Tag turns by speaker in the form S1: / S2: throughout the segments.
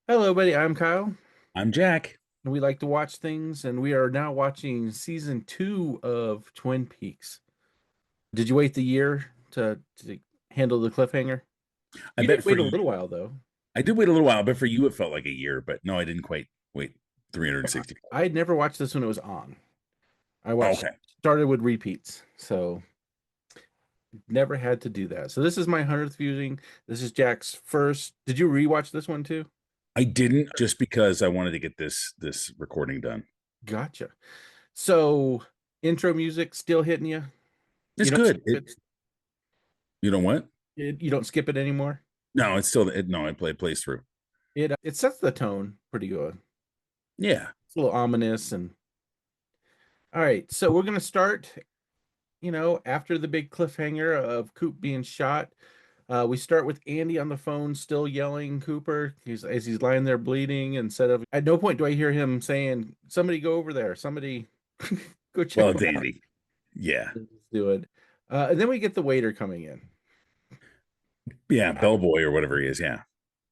S1: Hello, buddy. I'm Kyle,
S2: I'm Jack.
S1: and we like to watch things, and we are now watching season two of Twin Peaks. Did you wait the year to handle the cliffhanger?
S2: I
S1: You
S2: bet
S1: did
S2: for
S1: wait a
S2: you,
S1: little while, though.
S2: I did wait a little while. I bet for you, it felt like a year, but no, I didn't quite wait 360.
S1: I had never watched this when it was on. I
S2: Oh,
S1: watched
S2: okay.
S1: started with repeats, so never had to do that. So this is my 100th viewing. This is Jack's first. Did you rewatch this one too?
S2: I didn't just because I wanted to get this recording done.
S1: Gotcha. So intro music still hitting you? You
S2: It's
S1: don't
S2: good.
S1: skip it.
S2: You know what?
S1: You don't skip it anymore.
S2: No, it's still no. It plays through.
S1: It sets the tone pretty good.
S2: Yeah.
S1: It's a little ominous and all right. So we're gonna start, after the big cliffhanger of Coop being shot. We start with Andy on the phone, still yelling Cooper. As he's lying there bleeding. Instead of at no point do I hear him saying, "Somebody go over there. Somebody go check
S2: Well,
S1: him
S2: it's
S1: out."
S2: Andy. Yeah.
S1: Let's do it. And then we get the waiter coming in.
S2: Yeah. Bellboy or whatever he is. Yeah.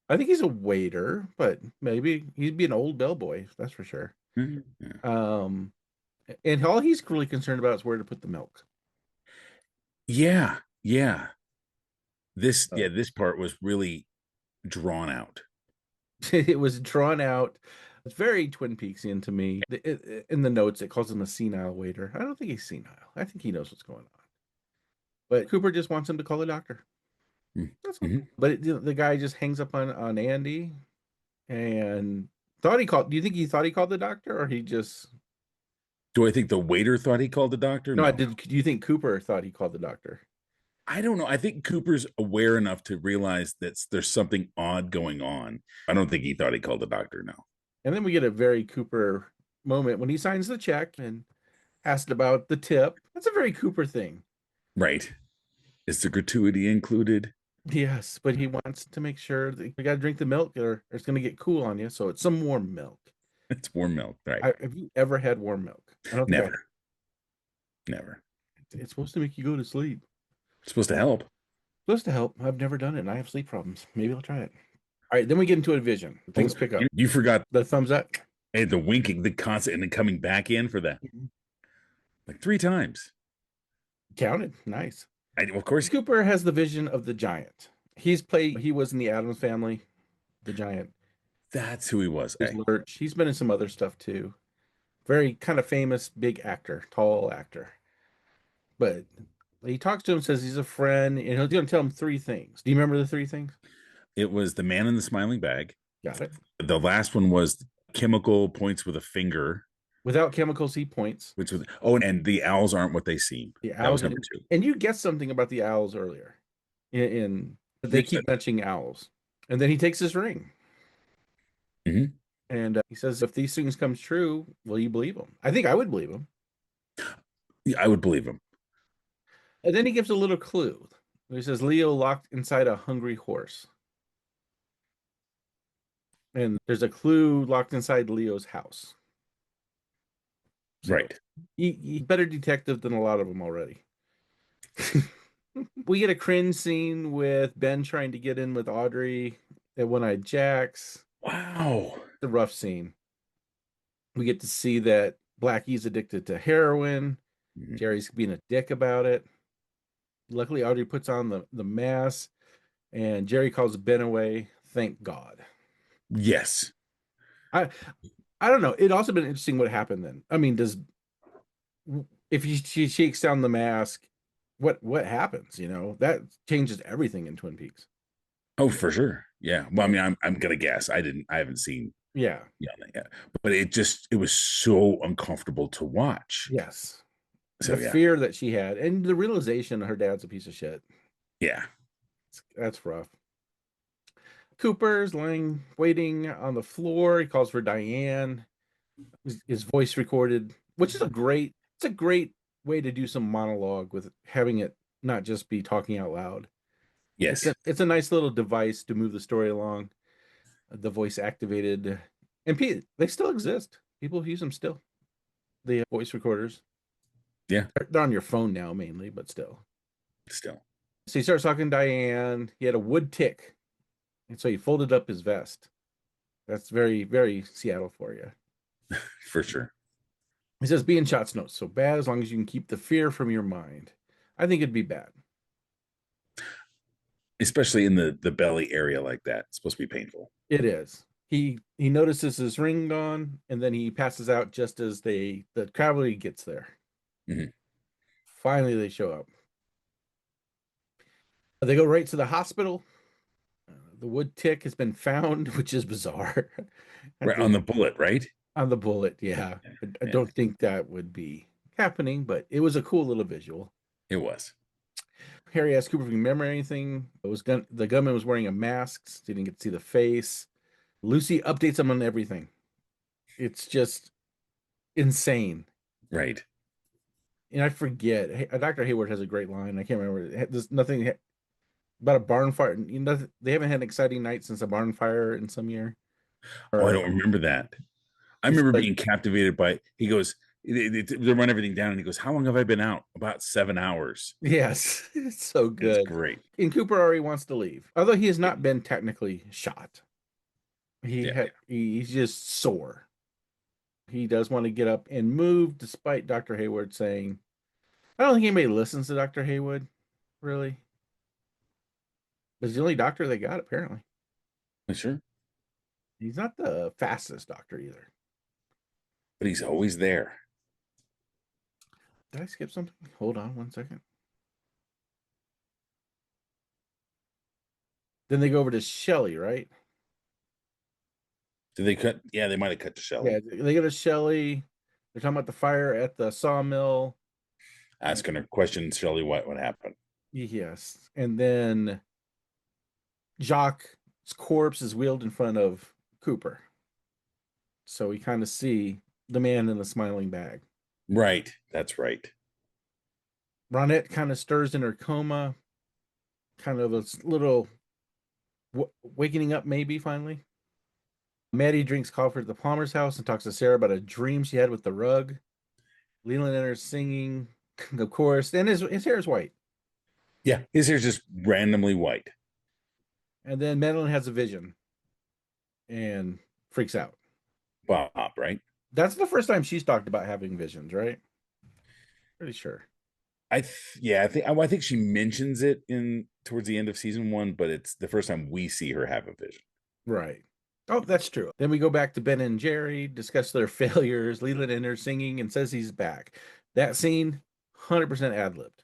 S1: I think he's a waiter, but maybe he'd be an old bellboy. That's for sure.
S2: Yeah.
S1: Um, and all he's really concerned about is where to put the milk.
S2: Yeah. Yeah.
S1: Uh,
S2: This part was really drawn out.
S1: it was drawn out. It's very Twin Peaksian to me. In the notes, it calls him a senile waiter. I don't think he's senile. I think he knows what's going on. But Cooper just wants him to call the doctor. That's all.
S2: Mm-hmm.
S1: But the guy just hangs up on Andy and thought he called. Do you think he thought he called the doctor, or he just?
S2: Do I think the waiter thought he called the doctor?
S1: No, I
S2: No.
S1: did. Do you think Cooper thought he called the doctor?
S2: I don't know. I think Cooper's aware enough to realize that there's something odd going on. I don't think he thought he called the doctor. No.
S1: And then we get a very Cooper moment when he signs the check and asked about the tip. That's a very Cooper thing.
S2: Right. Is the gratuity included?
S1: Yes, but he wants to make sure that we got to drink the milk or it's going to get cool on you. So it's some warm milk.
S2: It's warm milk. Right.
S1: Have you ever had warm milk? I don't think I have.
S2: Never. Never.
S1: It's supposed to make you go to sleep.
S2: It's supposed to help.
S1: Supposed to help. I've never done it and I have sleep problems. Maybe I'll try it. All right, then we get into a vision.
S2: Oh,
S1: Things pick up.
S2: you forgot
S1: The thumbs up.
S2: the winking, the constant, and then coming back in for that like three times.
S1: Counted. Nice.
S2: Of course,
S1: Cooper has the vision of the giant. He was in the Addams family, the giant.
S2: that's who he was.
S1: There's
S2: Hey,
S1: Lurch. He's been in some other stuff too. Very kind of famous, big actor, tall actor. But he talks to him, says he's a friend, and he's going to tell him three things. Do you remember the three things?
S2: it was the man in the smiling bag.
S1: Got it.
S2: The last one was chemical points with a finger,
S1: Without chemicals, he points.
S2: which was and the owls aren't what they seem.
S1: The
S2: That was
S1: owls,
S2: number two.
S1: and you guessed something about the owls earlier. In they keep mentioning owls, and then he takes his ring,
S2: Mhm.
S1: and he says, "If these things come true, will you believe them?" I think I would believe him.
S2: Yeah, I would believe him.
S1: And then he gives a little clue. He says, "Leo locked inside a hungry horse," and there's a clue locked inside Leo's house. So
S2: Right.
S1: he's better detective than a lot of them already. We get a cringe scene with Ben trying to get in with Audrey at One Eyed Jack's.
S2: Wow.
S1: The rough scene. We get to see that Blackie's addicted to heroin.
S2: Mhm.
S1: Jerry's being a dick about it. Luckily, Audrey puts on the mask, and Jerry calls Ben away. Thank God.
S2: Yes.
S1: I I don't know. It also been interesting what happened then. I mean, does if she shakes down the mask, what happens? That changes everything in Twin Peaks.
S2: Oh, for sure. Yeah. Well, I mean, I'm gonna guess. I haven't seen
S1: Yeah.
S2: that yet, but it was so uncomfortable to watch.
S1: Yes.
S2: So
S1: The
S2: yeah,
S1: fear that she had and the realization her dad's a piece of shit.
S2: yeah,
S1: That's rough. Cooper's lying, waiting on the floor. He calls for Diane. His voice recorded, which is it's a great way to do some monologue with having it not just be talking out loud.
S2: yes,
S1: It's a nice little device to move the story along. The voice activated, and they still exist. People use them still. The voice recorders.
S2: yeah.
S1: They're on your phone now mainly, but still.
S2: Still,
S1: So he starts talking to Diane. He had a wood tick, and so he folded up his vest. That's very, very Seattle for you.
S2: For sure.
S1: He says being shot's not so bad as long as you can keep the fear from your mind. I think it'd be bad.
S2: Especially in the belly area like that. It's supposed to be painful.
S1: It is. He notices his ring gone, and then he passes out just as the cavalry gets there.
S2: Mhm.
S1: Finally, they show up. They go right to the hospital. The wood tick has been found, which is bizarre. I
S2: Right on
S1: think
S2: the bullet, right?
S1: on the bullet, yeah.
S2: Yeah.
S1: I
S2: Yeah,
S1: don't think that would be happening, but it was a cool little visual.
S2: it was.
S1: Harry asked Cooper if he remember anything. The gunman was wearing a mask, so didn't get to see the face. Lucy updates him on everything. It's just insane.
S2: Right.
S1: And I forget. Dr. Hayward has a great line. I can't remember. There's nothing about a barn fire. You know, they haven't had an exciting night since a barn fire in some year.
S2: Oh, I
S1: Or
S2: don't remember that. I
S1: it's
S2: remember
S1: like,
S2: being captivated by, he goes, they run everything down and he goes, how long have I been out? About 7 hours.
S1: yes, it's so
S2: It's
S1: good.
S2: great.
S1: And Cooper already wants to leave, although he has not been technically shot.
S2: Yeah.
S1: He's just sore. He does want to get up and move, despite Dr. Hayward saying, I don't think anybody listens to Dr. Haywood, really. He's the only doctor they got, apparently.
S2: Sure.
S1: He's not the fastest doctor either.
S2: But he's always there.
S1: Did I skip something? Hold on 1 second. Then they go over to Shelly, right?
S2: Did they cut? Yeah, they might have cut to
S1: Yeah,
S2: Shelley,
S1: they go to Shelly. They're talking about the fire at the sawmill.
S2: asking her questions. Shelley, what happened?
S1: Yes. And then Jacques' corpse is wheeled in front of Cooper. So we kind of see the man in the smiling bag.
S2: Right. That's right.
S1: Ronette kind of stirs in her coma, kind of a little wakening up, maybe finally. Maddie drinks coffee at the Palmer's house and talks to Sarah about a dream she had with the rug. Leland enters singing, of course, and his hair is white.
S2: Yeah. His hair's just randomly white.
S1: And then Madeline has a vision and freaks out.
S2: Bob, right?
S1: That's the first time she's talked about having visions, right? Pretty sure.
S2: Yeah, I think she mentions it in towards the end of season one, but it's the first time we see her have a vision.
S1: Right. Oh, that's true. Then we go back to Ben and Jerry, discuss their failures. Leland enters singing and says he's back. That scene, 100% ad libbed.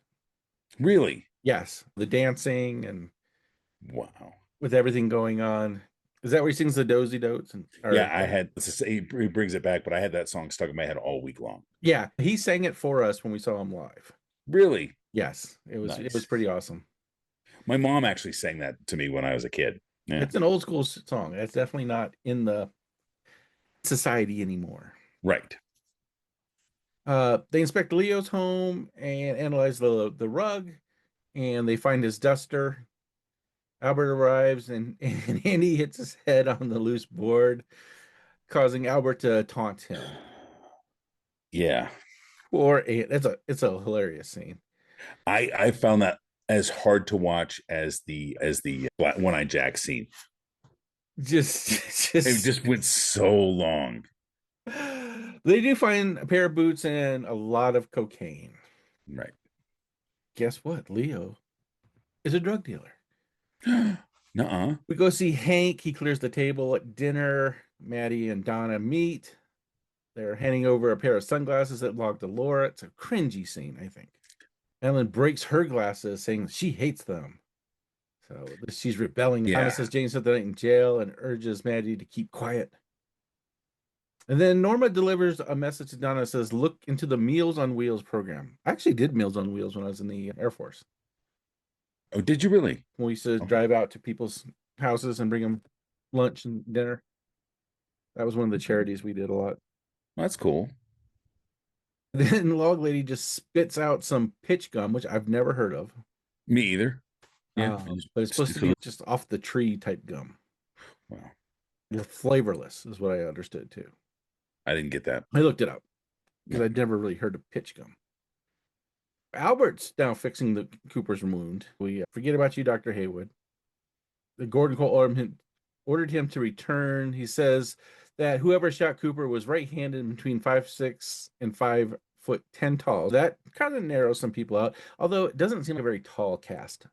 S2: Really?
S1: Yes, the dancing and
S2: Wow.
S1: with everything going on. Is that where he sings the dozy dotes? And or
S2: Yeah, I had let's just say he brings it back, but I had that song stuck in my head all week long.
S1: yeah, he sang it for us when we saw him live.
S2: Really
S1: Yes, it was
S2: nice.
S1: pretty awesome.
S2: My mom actually sang that to me when I was a kid. Yeah,
S1: It's an old school song. That's definitely not in the society anymore.
S2: right.
S1: They inspect Leo's home and analyze the rug, and they find his duster. Albert arrives and Andy hits his head on the loose board, causing Albert to taunt him.
S2: Yeah,
S1: Or it's a hilarious scene.
S2: I found that as hard to watch as the one eye Jack scene.
S1: Just
S2: It
S1: just
S2: just went so long.
S1: they do find a pair of boots and a lot of cocaine.
S2: Right.
S1: Guess what? Leo is a drug dealer.
S2: Nuh-uh.
S1: We go see Hank. He clears the table at dinner. Maddie and Donna meet. They're handing over a pair of sunglasses that belong to Laura. It's a cringy scene, I think. Ellen breaks her glasses, saying she hates them. So she's rebelling. Donna
S2: Yeah.
S1: says Jane spent the night in jail and urges Maddie to keep quiet. And then Norma delivers a message to Donna that says, look into the Meals on Wheels program. I actually did Meals on Wheels when I was in the Air Force.
S2: Oh, did you really?
S1: When we used to
S2: Oh,
S1: drive out to people's houses and bring them lunch and dinner. That was one of the charities we did a lot.
S2: that's cool.
S1: Then Log Lady just spits out some pitch gum, which I've never heard of.
S2: Me either. Yeah.
S1: But it's supposed to be just off the tree type gum.
S2: Wow.
S1: Flavorless is what I understood too.
S2: I didn't get that.
S1: I looked it up because
S2: No.
S1: I'd never really heard of pitch gum. Albert's now fixing the Cooper's wound. We forget about you, Dr. Haywood. The Gordon Cole ordered him to return. He says that whoever shot Cooper was right-handed and between 5'6" and 5'10" tall. That kind of narrows some people out, although it doesn't seem like a very tall cast.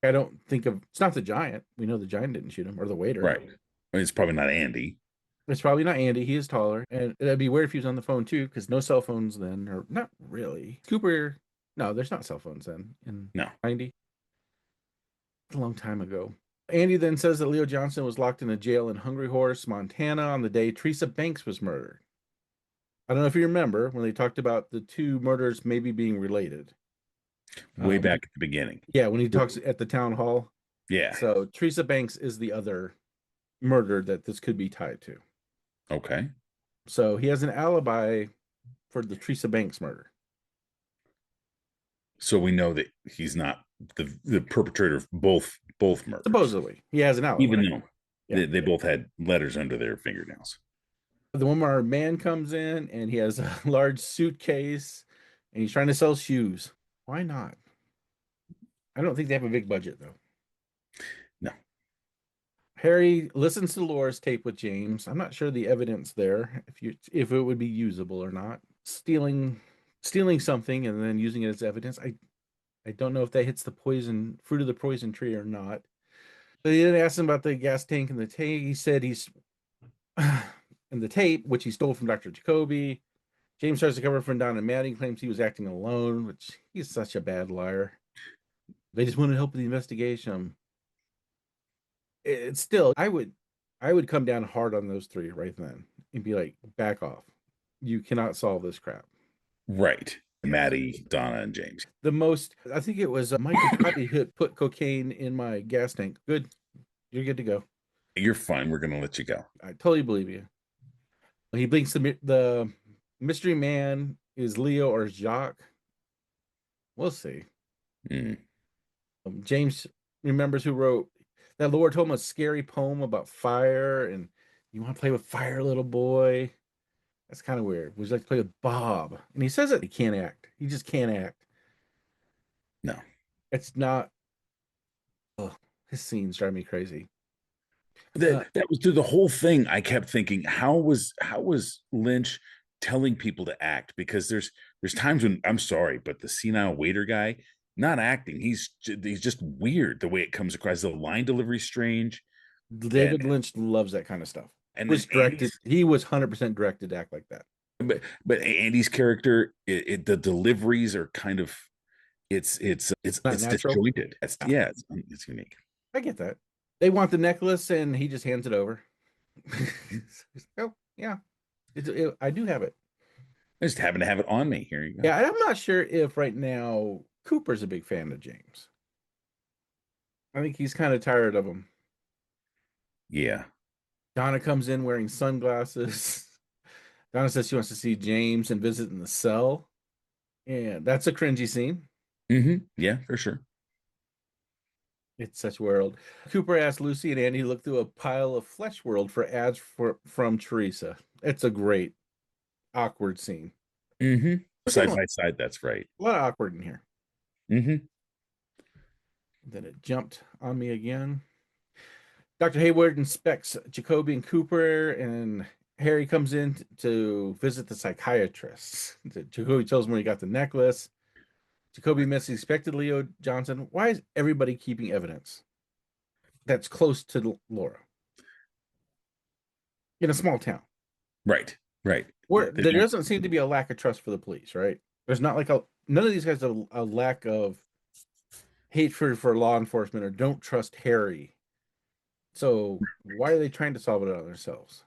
S1: I don't think of it's not the Giant. We know the Giant didn't shoot him or the waiter.
S2: Right. I mean, it's probably not Andy.
S1: It's probably not Andy. He is taller, and it'd be weird if he was on the phone too, because no cell phones then, or not really. Cooper, no, there's not cell phones then in
S2: No.
S1: '90. A long time ago. Andy then says that Leo Johnson was locked in a jail in Hungry Horse, Montana, on the day Teresa Banks was murdered. I don't know if you remember when they talked about the two murders maybe being related.
S2: Way back at the beginning.
S1: Yeah, when he talks at the town hall.
S2: Yeah.
S1: So Teresa Banks is the other murder that this could be tied to.
S2: Okay.
S1: So he has an alibi for the Teresa Banks murder.
S2: So we know that he's not the perpetrator of both murders.
S1: Supposedly, he has an alibi.
S2: Even though
S1: Yeah.
S2: they both had letters under their fingernails.
S1: The one where our man comes in and he has a large suitcase and he's trying to sell shoes. Why not? I don't think they have a big budget though.
S2: No.
S1: Harry listens to Laura's tape with James. I'm not sure the evidence there, if it would be usable or not. Stealing something and then using it as evidence. I don't know if that hits the fruit of the poison tree or not. But he didn't ask him about the gas tank and the tape. He said he's in the tape, which he stole from Dr. Jacoby. James tries to cover for Don and Maddie, claims he was acting alone, which he's such a bad liar. They just wanted help with the investigation. It's still, I would come down hard on those three right then and be like, back off. You cannot solve this crap.
S2: Right. Maddie, Donna, and James.
S1: I think it was Michael probably put cocaine in my gas tank. Good. You're good to go.
S2: You're fine. We're going to let you go.
S1: I totally believe you. He thinks the mystery man is Leo or Jacques. We'll see.
S2: Mm.
S1: James remembers who wrote that Laura told him a scary poem about fire, and you want to play with fire, little boy. That's kind of weird. Would you like to play with Bob? And he says that he can't act. He just can't act.
S2: No.
S1: It's not. Oh, his scenes drive me crazy.
S2: That was through the whole thing. I kept thinking, how was Lynch telling people to act? Because there's times when I'm sorry, but the senile waiter guy not acting. He's just weird the way it comes across. The line delivery strange.
S1: David Lynch loves that kind of stuff.
S2: And
S1: Was directed. He was 100% directed to act like that.
S2: But Andy's character, the deliveries are kind of it's
S1: Not natural.
S2: disjointed. It's unique.
S1: I get that. They want the necklace, and he just hands it over. Oh, yeah. I do have it.
S2: I just happen to have it on me. Here you go.
S1: Yeah, I'm not sure if right now Cooper's a big fan of James. I think he's kind of tired of him.
S2: Yeah.
S1: Donna comes in wearing sunglasses. Donna says she wants to see James and visit in the cell. And that's a cringy scene.
S2: Mm-hmm. Yeah, for sure.
S1: It's such world. Cooper asked Lucy and Andy to look through a pile of Flesh World for ads from Teresa. It's a great awkward scene.
S2: Mm-hmm.
S1: Okay,
S2: Side by side, that's right.
S1: a lot of awkward in here.
S2: Mm-hmm.
S1: Then it jumped on me again. Dr. Hayward inspects Jacoby and Cooper, and Harry comes in to visit the psychiatrist. Jacoby tells him where he got the necklace. Jacoby missuspected Leo Johnson. Why is everybody keeping evidence that's close to Laura in a small town?
S2: Right.
S1: Where there doesn't seem to be a lack of trust for the police, right? There's not like none of these guys have a lack of hatred for law enforcement or don't trust Harry. So why are they trying to solve it on themselves?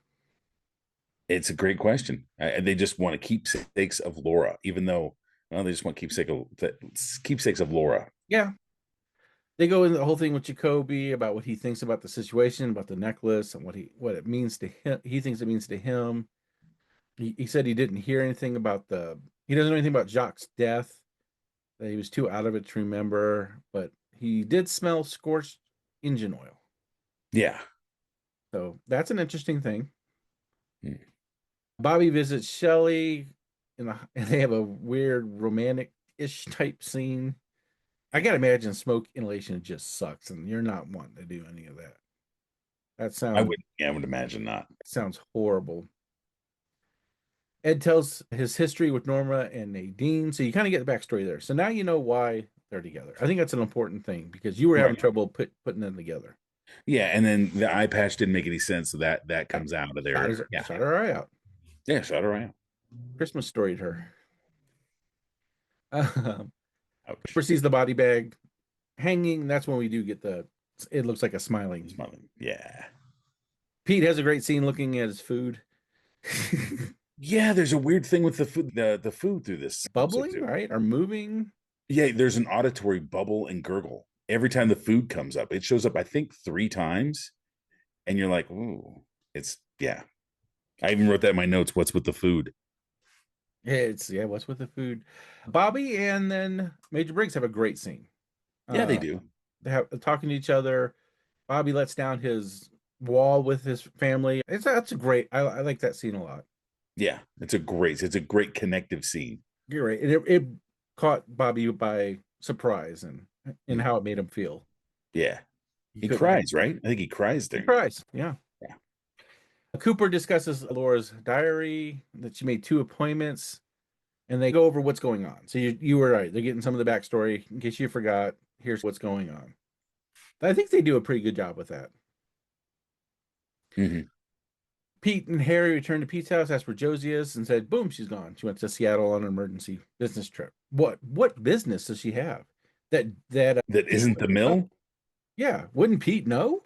S2: It's a great question. They just want to keepsakes of Laura, even though they just want keepsakes of Laura.
S1: Yeah. They go into the whole thing with Jacoby about what he thinks about the situation, about the necklace, and what it means to him. He thinks it means to him. He said he didn't hear anything about he doesn't know anything about Jacques' death, that he was too out of it to remember, but he did smell scorched engine oil.
S2: Yeah.
S1: So that's an interesting thing.
S2: Hmm.
S1: Bobby visits Shelley and they have a weird romantic-ish type scene. I gotta imagine smoke inhalation just sucks, and you're not wanting to do any of that. That
S2: I
S1: sounds
S2: would, yeah, I would imagine not.
S1: sounds horrible. Ed tells his history with Norma and Nadine, so you kind of get the backstory there. So now you know why they're together. I think that's an important thing because you were having
S2: Right.
S1: trouble putting them together.
S2: Yeah, and then the eye patch didn't make any sense, so that
S1: Yeah.
S2: comes out of
S1: Shot,
S2: there. Yeah,
S1: shot her eye out.
S2: yeah, shut her out.
S1: Christmas storied her.
S2: Ouch.
S1: Cooper sees the body bag hanging. That's when we do get the. It looks like a smiling.
S2: Smiling. Yeah.
S1: Pete has a great scene looking at his food.
S2: Yeah, there's a weird thing with the food, the food through this episode
S1: Bubbling,
S2: too.
S1: right? Or moving.
S2: Yeah, there's an auditory bubble and gurgle every time the food comes up. It shows up, I think, 3 times, and you're like, ooh, it's yeah. I even wrote that in my notes. What's with the food?
S1: Yeah, what's with the food? Bobby and then Major Briggs have a great scene.
S2: Yeah, they
S1: Uh,
S2: do.
S1: they have talking to each other. Bobby lets down his wall with his family. That's a great. I like that scene a lot.
S2: Yeah, it's a great connective scene.
S1: You're right. It caught Bobby by surprise and in
S2: Mm,
S1: how it made him feel.
S2: yeah,
S1: He
S2: he
S1: couldn't.
S2: cries, right? I think he cries
S1: He
S2: there.
S1: cries. Yeah.
S2: Yeah.
S1: Cooper discusses Laura's diary that she made 2 appointments, and they go over what's going on. So you were right. They're getting some of the backstory in case you forgot. Here's what's going on. I think they do a pretty good job with that.
S2: Hmm.
S1: Pete and Harry returned to Pete's house, asked where Josie is, and said, "Boom, she's gone. She went to Seattle on an emergency business trip." What business does she have? That
S2: That
S1: Pete
S2: isn't
S1: would
S2: the
S1: know?
S2: mill.
S1: Yeah, wouldn't Pete know?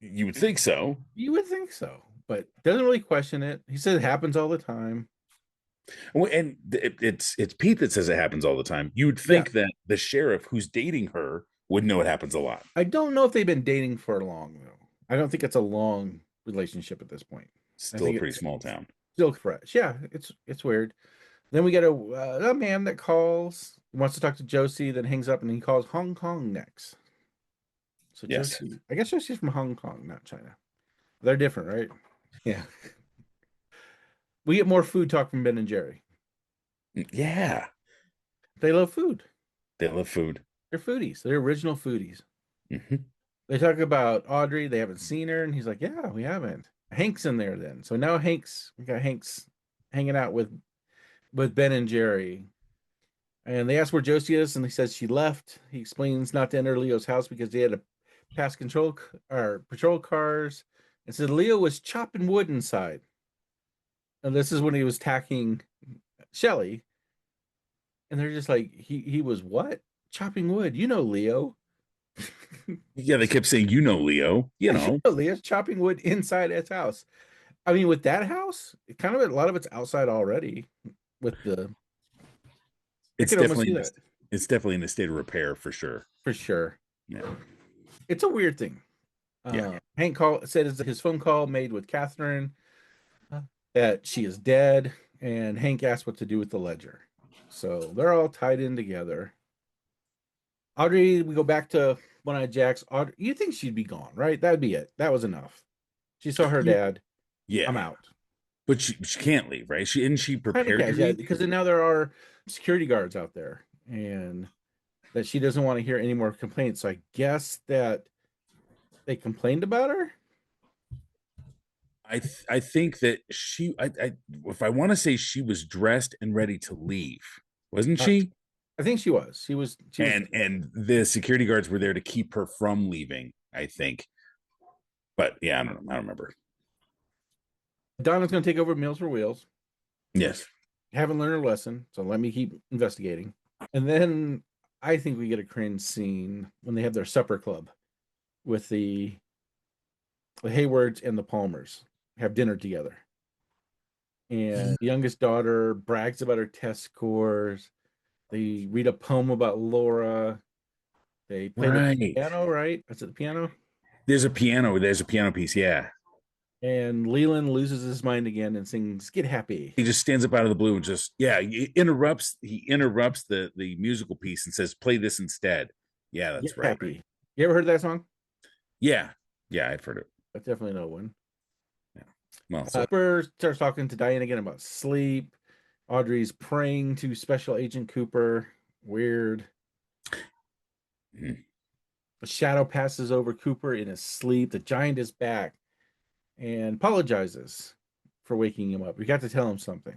S2: You would think so.
S1: You would think so, but doesn't really question it. He said it happens all the time.
S2: And it's Pete that says it happens all the time. You would
S1: Yeah,
S2: think that the sheriff who's dating her would know it happens a lot.
S1: I don't know if they've been dating for long though. I don't think it's a long relationship at this point. I
S2: Still a
S1: think
S2: pretty
S1: it's
S2: small town.
S1: still fresh. Yeah, it's weird. Then we get a man that calls, wants to talk to Josie, then hangs up, and he calls Hong Kong next. So
S2: Yes.
S1: Josie, I guess Josie's from Hong Kong, not China. They're different, right? Yeah. We get more food talk from Ben and Jerry.
S2: Yeah.
S1: They love food.
S2: They love food.
S1: They're foodies. They're original foodies.
S2: Hmm.
S1: They talk about Audrey. They haven't seen her, and he's like, "Yeah, we haven't." Hank's in there then. So now we got Hank's hanging out with Ben and Jerry. And they ask where Josie is, and he says she left. He explains not to enter Leo's house because they had to pass or patrol cars, and said Leo was chopping wood inside. And this is when he was attacking Shelly, and they're just like, he was what? Chopping wood. You know, Leo.
S2: Yeah, they kept saying, Leo,
S1: You know, Leo's chopping wood inside Ed's house. I mean, with that house, kind of a lot of it's outside already. With the, I
S2: it's
S1: could almost
S2: definitely
S1: see
S2: in
S1: that
S2: this, it's definitely in a state of repair for sure.
S1: for sure.
S2: Yeah.
S1: It's a weird thing.
S2: Yeah.
S1: Hank said his phone call made with Catherine that she is dead, and Hank asked what to do with the ledger. So they're all tied in together. Audrey, we go back to One Eyed Jack's. Audrey, you think she'd be gone, right? That'd be it. That was enough. She saw her dad. I'm
S2: Yeah.
S1: out.
S2: But she can't leave, right? She
S1: Kind of
S2: prepared to
S1: cash, yeah,
S2: leave?
S1: because then now there are security guards out there, and that she doesn't want to hear any more complaints. So I guess that they complained about her.
S2: I think that I if I want to say she was dressed and ready to leave, wasn't
S1: Uh,
S2: she?
S1: I think she was. She was.
S2: And the security guards were there to keep her from leaving, I think. But yeah, I don't know. I don't remember.
S1: Donna's going to take over Meals for Wheels, which
S2: Yes.
S1: haven't learned her lesson. So let me keep investigating. And then I think we get a cringe scene when they have their supper club with the Haywards and the Palmers have dinner together. And the youngest daughter brags about her test scores. They read a poem about Laura. They play the
S2: Right.
S1: piano, right? That's it, the piano.
S2: There's a piano. There's a piano piece. Yeah.
S1: And Leland loses his mind again and sings "Get Happy."
S2: He just stands up out of the blue and just he interrupts the musical piece and says, play this instead. Yeah,
S1: Get
S2: that's right.
S1: Happy. You ever heard that song?
S2: Yeah. Yeah, I've heard it.
S1: That's definitely no one.
S2: Yeah. Well,
S1: Cooper starts talking to Diane again about sleep. Audrey's praying to Special Agent Cooper. Weird.
S2: mhm.
S1: A shadow passes over Cooper in his sleep. The giant is back and apologizes for waking him up. We got to tell him something.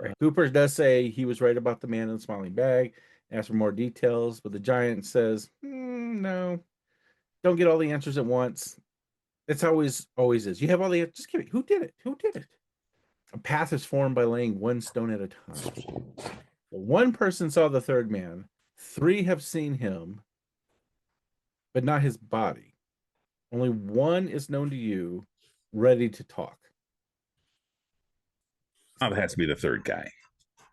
S2: Right.
S1: Cooper does say he was right about the man in the smiling bag, asks for more details, but the giant says, no, don't get all the answers at once. It's always is. You have all the just give me who did it? Who did it? A path is formed by laying one stone at a time. One person saw the third man. Three have seen him, but not his body. Only one is known to you, ready to talk.
S2: Bob has to be the third guy.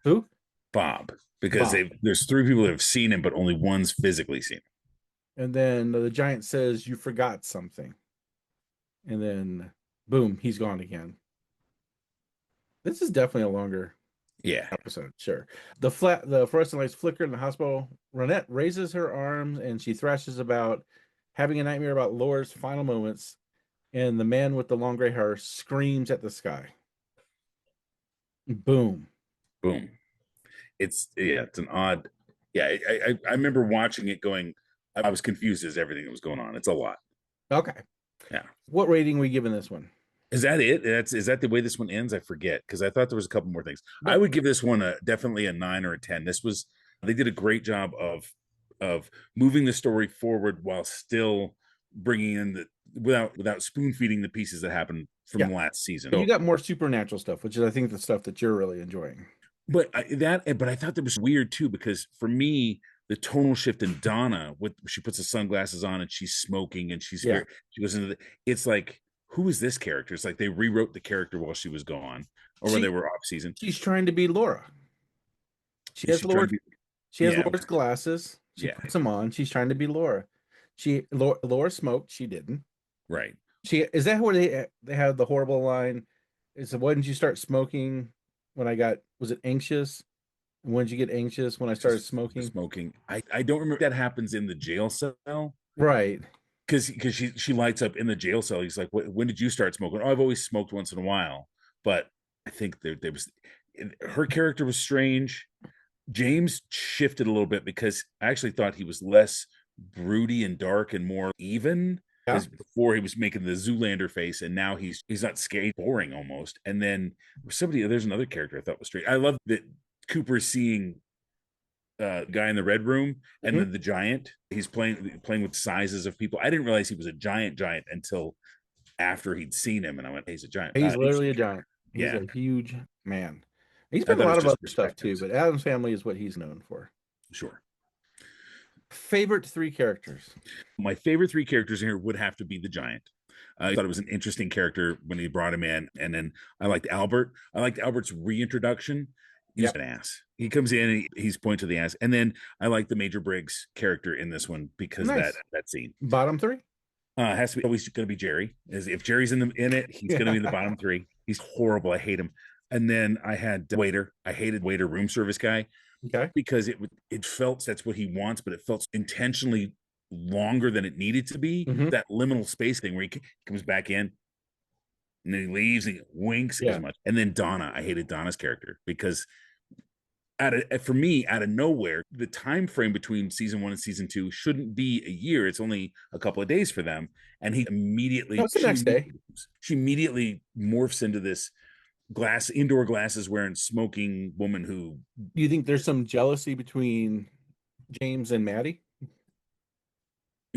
S1: Who?
S2: Bob, because
S1: Bob.
S2: there's three people that have seen him, but only one's physically seen him.
S1: And then the giant says, you forgot something. And then, boom, he's gone again. This is definitely a longer
S2: Yeah.
S1: episode, sure. The fluorescent lights flicker in the hospital. Ronette raises her arms and she thrashes about, having a nightmare about Laura's final moments. And the man with the long gray hair screams at the sky. Boom.
S2: Boom. It's an odd. Yeah, I remember watching it going. I was confused as everything that was going on. It's a lot.
S1: Okay.
S2: Yeah.
S1: What rating are we giving this one?
S2: Is that it? Is that the way this one ends? I forget because I thought there was a couple more things. I
S1: Nope.
S2: would give this one definitely a 9 or a 10. They did a great job of moving the story forward while still bringing in the without spoon feeding the pieces that happened from
S1: Yeah.
S2: the last season.
S1: You
S2: So,
S1: got more supernatural stuff, which is I think the stuff that you're really enjoying.
S2: but I thought that was weird too because for me the tonal shift in Donna, with she puts the sunglasses on and she's smoking and
S1: Yeah.
S2: she goes into it's like, who is this character? It's like they rewrote the character while she was gone or when they
S1: She
S2: were off season.
S1: she's trying to be Laura. She
S2: Is
S1: has
S2: she trying to
S1: Laura's
S2: be?
S1: she has
S2: Yeah,
S1: Laura's glasses. She
S2: yeah,
S1: puts them on. She's trying to be Laura. Laura smoked. She didn't.
S2: right.
S1: She is that where they had the horrible line? Is why didn't you start smoking when I got was it anxious? And when did you get anxious when I started
S2: Just
S1: smoking?
S2: smoking. I don't remember if that happens in the jail cell
S1: Right.
S2: because she lights up in the jail cell. He's like, when did you start smoking? Oh, I've always smoked once in a while, but I think there was her character was strange. James shifted a little bit because I actually thought he was less broody and dark and more even.
S1: Yeah.
S2: As before he was making the Zoolander face, and now he's not scary, boring almost. And then there's another character I thought was strange. I love that Cooper seeing guy in the red room and
S1: Mhm.
S2: then the giant. He's playing with sizes of people. I didn't realize he was a giant until after he'd seen him, and I went, hey, he's a giant.
S1: He's literally
S2: Interesting
S1: a
S2: character.
S1: giant. He's
S2: Yeah,
S1: a huge man. He's
S2: I
S1: been a
S2: thought it
S1: lot
S2: was
S1: of
S2: just
S1: other stuff too,
S2: perspectives.
S1: but Adam's Family is what he's known for.
S2: Sure.
S1: Favorite three characters.
S2: My favorite three characters here would have to be the giant. I thought it was an interesting character when he brought him in, and then I liked Albert. I liked Albert's reintroduction. He's
S1: Yeah.
S2: an ass. He comes in, and he's pointing to the ass, and then I like the Major Briggs character in this one because
S1: Nice.
S2: that scene
S1: Bottom three?
S2: has to be always going to be Jerry. As if Jerry's in it, he's going to be in the
S1: Yeah.
S2: bottom three. He's horrible. I hate him. And then I had waiter. I hated waiter, room service guy,
S1: Okay.
S2: because it felt that's what he wants, but it felt intentionally longer than it needed to be.
S1: Hmm.
S2: That liminal space thing where he comes back in and then he leaves and he winks as
S1: Yeah.
S2: much. And then Donna, I hated Donna's character because for me, out of nowhere, the time frame between season 1 and season 2 shouldn't be a year. It's only a couple of days for them. And
S1: No, it's the next day.
S2: she immediately morphs into this indoor glasses wearing smoking woman who
S1: Do you think there's some jealousy between James and Maddie?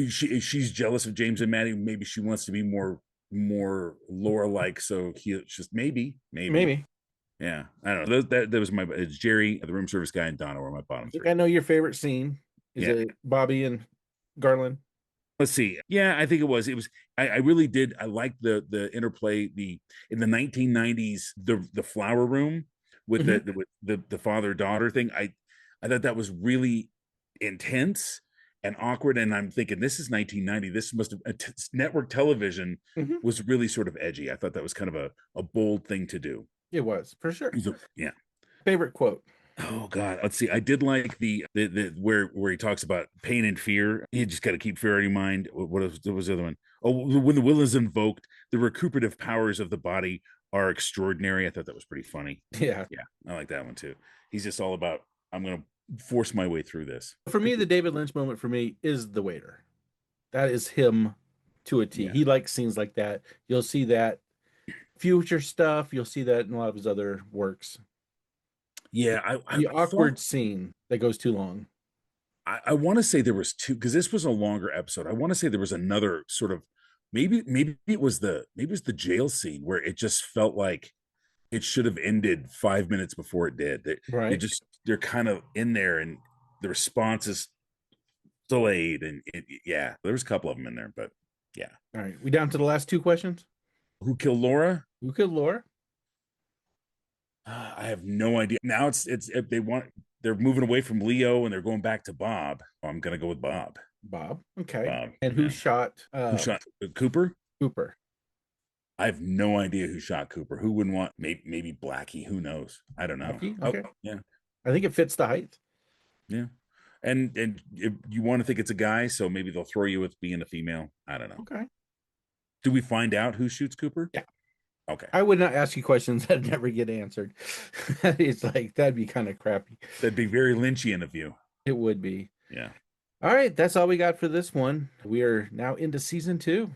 S2: she's jealous of James and Maddie. Maybe she wants to be more Laura like. So it's just maybe.
S1: Maybe.
S2: Yeah, I don't know. That was it's Jerry, the room service guy, and Donna were my bottom
S1: I think
S2: three.
S1: I know your favorite scene. Is
S2: Yeah.
S1: it Bobby and Garland?
S2: Let's see. Yeah, I think it was. It was. I really did. I liked the interplay. In the 1990s, the flower room with
S1: Mhm.
S2: the father daughter thing. I thought that was really intense and awkward. And I'm thinking, this is 1990. This must have network television
S1: Mhm.
S2: was really sort of edgy. I thought that was kind of a bold thing to do.
S1: It was for sure.
S2: Yeah.
S1: Favorite quote.
S2: Oh God, let's see. I did like the where he talks about pain and fear. You just got to keep fear in your mind. What was the other one? Oh, when the will is invoked, the recuperative powers of the body are extraordinary. I thought that was pretty funny.
S1: Yeah.
S2: Yeah, I like that one too. He's just all about, I'm gonna force my way through this.
S1: For me, the David Lynch moment for me is the waiter. That is him to a T.
S2: Yeah.
S1: He likes scenes like that. You'll see that future stuff. You'll see that in a lot of his other works.
S2: Yeah,
S1: The
S2: I thought
S1: awkward scene that goes too long.
S2: I want to say there was two because this was a longer episode. I want to say there was another sort of maybe it was the jail scene where it just felt like it should have ended 5 minutes before it did. They
S1: Right.
S2: just they're kind of in there and the response is delayed and yeah, there was a couple of them in there, but yeah.
S1: All right. We down to the last two questions.
S2: Who killed Laura?
S1: Who killed Laura?
S2: I have no idea. Now they're moving away from Leo and they're going back to Bob. I'm gonna go with Bob.
S1: Bob. Okay.
S2: Bob.
S1: And who
S2: Yeah.
S1: shot
S2: Who shot Cooper?
S1: Cooper?
S2: I have no idea who shot Cooper. Who wouldn't want maybe Blackie? Who knows? I don't know.
S1: Lucky?
S2: Oh
S1: Okay.
S2: yeah,
S1: I think it fits the height.
S2: yeah. And if you want to think it's a guy, so maybe they'll throw you with being a female. I don't know.
S1: Okay.
S2: Do we find out who shoots Cooper?
S1: Yeah.
S2: Okay.
S1: I would not ask you questions that never get answered. It's like that'd be kind of crappy.
S2: That'd be very Lynchian of you.
S1: It would be.
S2: Yeah.
S1: All right, that's all we got for this one. We are now into season 2,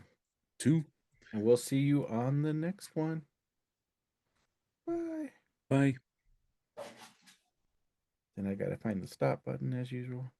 S2: Two.
S1: and we'll see you on the next one. Bye.
S2: Bye.
S1: Then I gotta find the stop button as usual.